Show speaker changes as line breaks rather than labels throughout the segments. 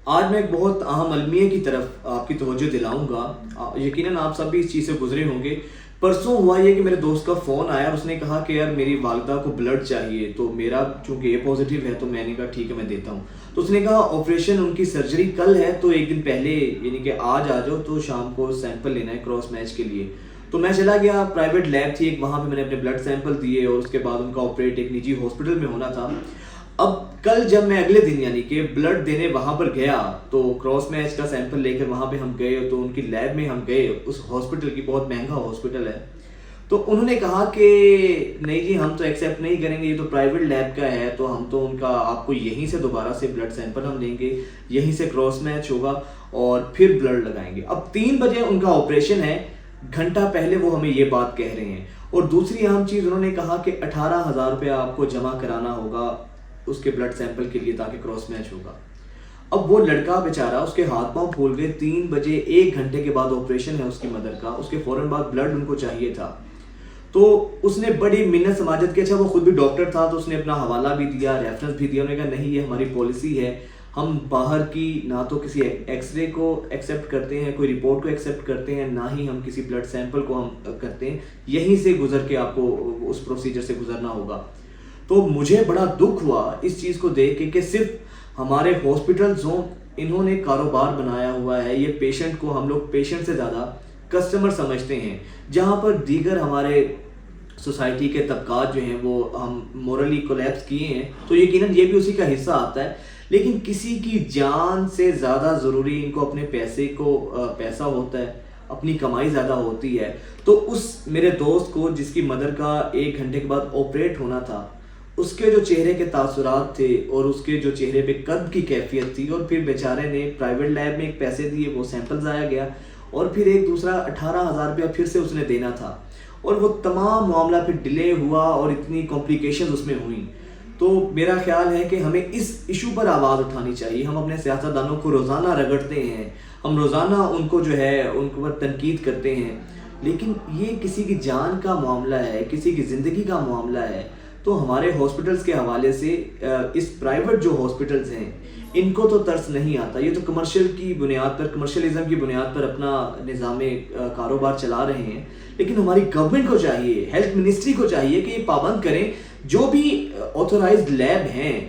آج میں ایک بہت اہم المیہ کی طرف آپ کی توجہ دلاؤں گا۔ یقیناً آپ سب بھی اس چیز سے گزرے ہوں گے۔ پرسوں ہوا یہ کہ میرے دوست کا فون آیا اور اس نے کہا کہ یار میری والدہ کو بلڈ چاہیے، تو میرا چونکہ اے پازیٹیو ہے تو میں نے کہا ٹھیک ہے میں دیتا ہوں۔ تو اس نے کہا آپریشن ان کی سرجری کل ہے، تو ایک دن پہلے یعنی کہ آج آ جاؤ، تو شام کو سیمپل لینا ہے کراس میچ کے لیے۔ تو میں چلا گیا، پرائیویٹ لیب تھی ایک، وہاں پہ میں نے اپنے بلڈ سیمپل دیے اور اس کے بعد ان کا آپریٹ ایک نجی ہاسپٹل میں ہونا تھا۔ اب کل جب میں اگلے دن یعنی کہ بلڈ دینے وہاں پر گیا تو کراس میچ کا سیمپل لے کر وہاں پہ ہم گئے، تو ان کی لیب میں ہم گئے، اس ہاسپٹل کی بہت مہنگا ہاسپٹل ہے۔ تو انہوں نے کہا کہ نہیں جی ہم تو ایکسیپٹ نہیں کریں گے، یہ تو پرائیویٹ لیب کا ہے، تو ہم تو ان کا آپ کو یہیں سے دوبارہ سے بلڈ سیمپل ہم لیں گے، یہیں سے کراس میچ ہوگا اور پھر بلڈ لگائیں گے۔ اب 3 بجے ان کا آپریشن ہے، گھنٹہ پہلے وہ ہمیں یہ بات کہہ رہے ہیں۔ اور دوسری اہم چیز انہوں نے کہا کہ 18,000 روپیہ آپ کو جمع کرانا ہوگا اس کے بلڈ سیمپل کے لیے تاکہ کراس میچ ہوگا۔ اب وہ لڑکا بیچارہ، اس کے ہاتھ پاؤں پھول گئے، 3 بجے 1 گھنٹے کے بعد آپریشن ہے اس کی مدر کا، اس کے فوراً بعد بلڈ ان کو چاہیے تھا۔ تو اس نے بڑی منت سماجت کی، اچھا وہ خود بھی ڈاکٹر تھا تو اس نے اپنا حوالہ بھی دیا، ریفرنس بھی دیا، انہوں نے کہا نہیں یہ ہماری پالیسی ہے، ہم باہر کی نہ تو کسی ایکس رے کو ایکسیپٹ کرتے ہیں، کوئی رپورٹ کو ایکسیپٹ کرتے ہیں، نہ ہی ہم کسی بلڈ سیمپل کو ہم کرتے ہیں، یہیں سے گزر کے آپ کو اس پروسیجر سے گزرنا ہوگا۔ تو مجھے بڑا دکھ ہوا اس چیز کو دیکھ کے کہ صرف ہمارے ہاسپٹلز ہوں، انہوں نے کاروبار بنایا ہوا ہے، یہ پیشنٹ کو ہم لوگ پیشنٹ سے زیادہ کسٹمر سمجھتے ہیں، جہاں پر دیگر ہمارے سوسائٹی کے طبقات جو ہیں وہ ہم مورلی کولیپس کیے ہیں، تو یقیناً یہ بھی اسی کا حصہ آتا ہے۔ لیکن کسی کی جان سے زیادہ ضروری ان کو اپنے پیسہ ہوتا ہے، اپنی کمائی زیادہ ہوتی ہے۔ تو اس میرے دوست کو جس کی مدر کا 1 گھنٹے کے بعد آپریٹ ہونا تھا، اس کے جو چہرے کے تاثرات تھے اور اس کے جو چہرے پہ قلب کی کیفیت تھی، اور پھر بیچارے نے پرائیویٹ لیب میں ایک پیسے دیے، وہ سیمپل ضائع گیا، اور پھر ایک دوسرا 18,000 روپیہ پھر سے اس نے دینا تھا، اور وہ تمام معاملہ پھر ڈیلے ہوا اور اتنی کمپلیکیشنز اس میں ہوئیں۔ تو میرا خیال ہے کہ ہمیں اس ایشو پر آواز اٹھانی چاہیے۔ ہم اپنے سیاستدانوں کو روزانہ رگڑتے ہیں، ہم روزانہ ان کو جو ہے ان کو تنقید کرتے ہیں، لیکن یہ کسی کی جان کا معاملہ ہے، کسی کی زندگی کا معاملہ ہے۔ تو ہمارے ہاسپٹلز کے حوالے سے اس پرائیویٹ جو ہاسپٹلز ہیں ان کو تو ترس نہیں آتا، یہ تو کمرشل کی بنیاد پر، کمرشلزم کی بنیاد پر اپنا نظام کاروبار چلا رہے ہیں۔ لیکن ہماری گورنمنٹ کو چاہیے، ہیلتھ منسٹری کو چاہیے کہ یہ پابند کریں، جو بھی آتھورائزڈ لیب ہیں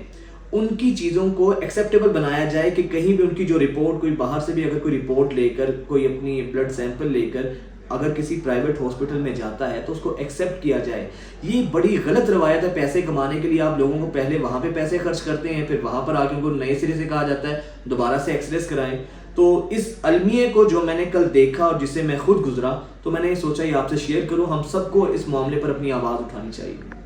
ان کی چیزوں کو ایکسیپٹیبل بنایا جائے، کہ کہیں بھی ان کی جو رپورٹ، کوئی باہر سے بھی اگر کوئی رپورٹ لے کر، کوئی اپنی بلڈ سیمپل لے کر اگر کسی پرائیویٹ ہاسپٹل میں جاتا ہے تو اس کو ایکسیپٹ کیا جائے۔ یہ بڑی غلط روایت ہے، پیسے کمانے کے لیے آپ لوگوں کو پہلے وہاں پہ پیسے خرچ کرتے ہیں، پھر وہاں پر آ کے ان کو نئے سرے سے کہا جاتا ہے دوبارہ سے ایکس ریز کرائیں۔ تو اس المیہ کو جو میں نے کل دیکھا اور جس سے میں خود گزرا، تو میں نے سوچا یہ آپ سے شیئر کروں، ہم سب کو اس معاملے پر اپنی آواز اٹھانی چاہیے۔